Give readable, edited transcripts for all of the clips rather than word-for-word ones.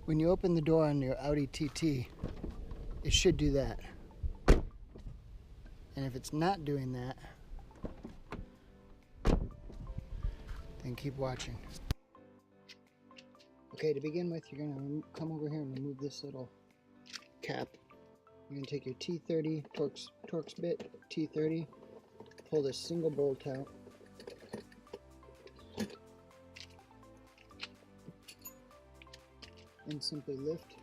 When you open the door on your Audi TT, it should do that. And if it's not doing that, then keep watching. Okay, to begin with, you're going to come over here and remove this little cap. You're going to take your T30 Torx bit, T30, pull this single bolt out. And simply lift,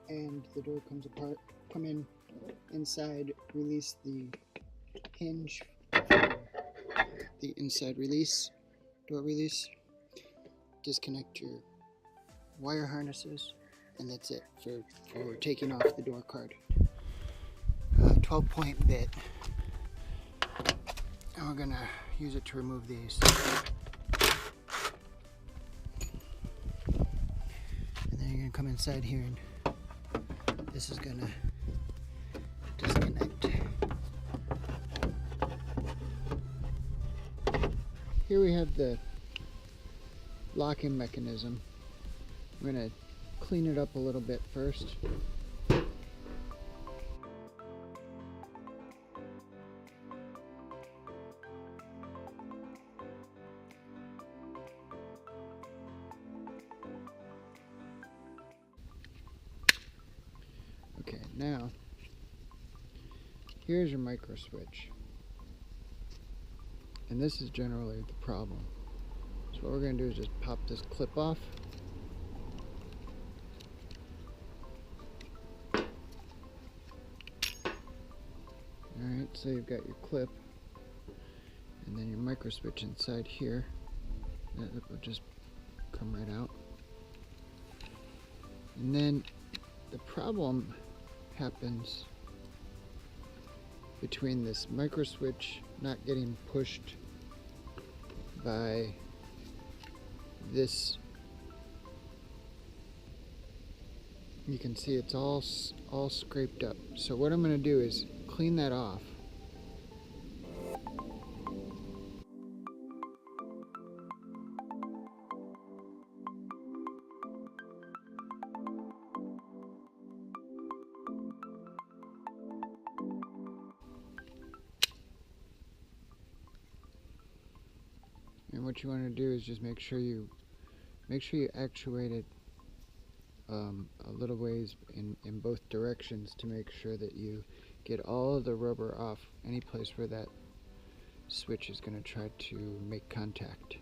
and the door comes apart. Come in inside, release the hinge for the inside release, door release, disconnect your wire harnesses, and that's it for taking off the door card. 12-point bit, and we're gonna use it to remove these. You're going to come inside here and this is going to disconnect. Here we have the locking mechanism. I'm going to clean it up a little bit first. Okay, now, here's your Microswitch. And this is generally the problem. So what we're going to do is just pop this clip off. Alright, so you've got your clip. And then your Microswitch inside here. That will just come right out. And then the problem happens between this Microswitch not getting pushed by this. You can see it's all scraped up. So what I'm going to do is clean that off. And what you want to do is just make sure you actuate it a little ways in both directions to make sure that you get all of the rubber off any place where that switch is going to try to make contact.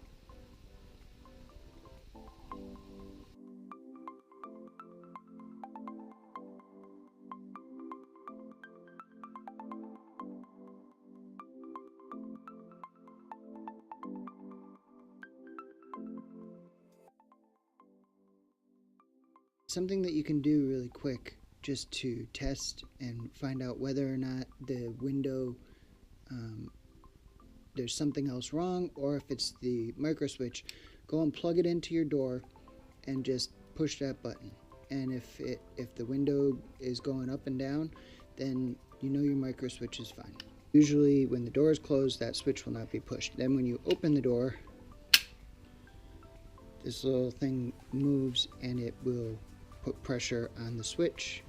Something that you can do really quick just to test and find out whether or not the window, there's something else wrong, or if it's the Microswitch, go and plug it into your door and just push that button. And if the window is going up and down, then you know your Microswitch is fine. Usually when the door is closed, that switch will not be pushed. Then when you open the door, this little thing moves and it will put pressure on the switch,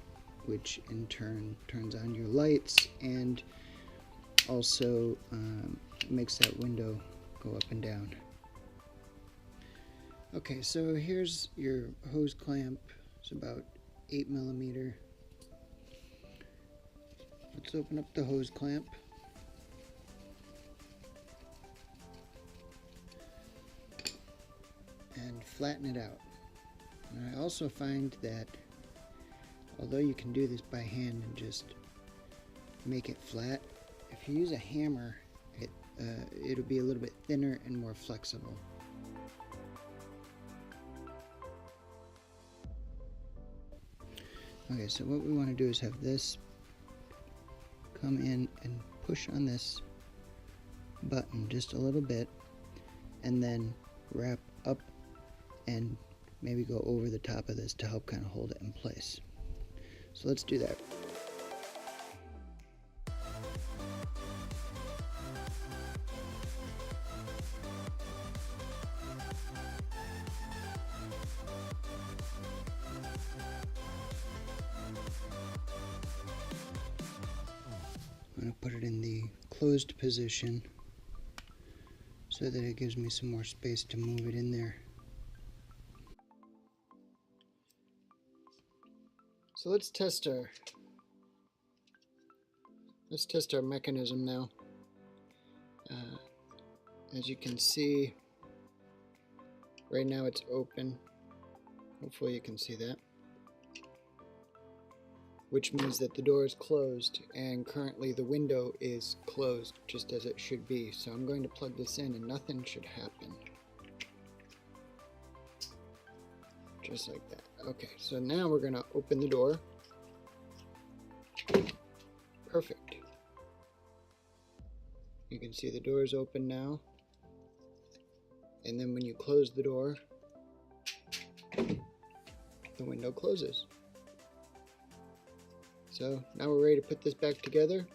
which in turn turns on your lights and also makes that window go up and down. Okay, so here's your hose clamp. It's about 8mm. Let's open up the hose clamp. And flatten it out. And I also find that although you can do this by hand and just make it flat, if you use a hammer, it'll be a little bit thinner and more flexible. Okay, so what we want to do is have this come in and push on this button just a little bit, and then wrap up and maybe go over the top of this to help kind of hold it in place. So let's do that. going to put it in the closed position so that it gives me some more space to move it in there. So let's test our mechanism now. As you can see, right now it's open. Hopefully you can see that. Which means that the door is closed, and currently the window is closed, just as it should be. So I'm going to plug this in and nothing should happen. Just like that. Okay, so now we're going to open the door. Perfect. You can see the door is open now. And then when you close the door, the window closes. So now we're ready to put this back together.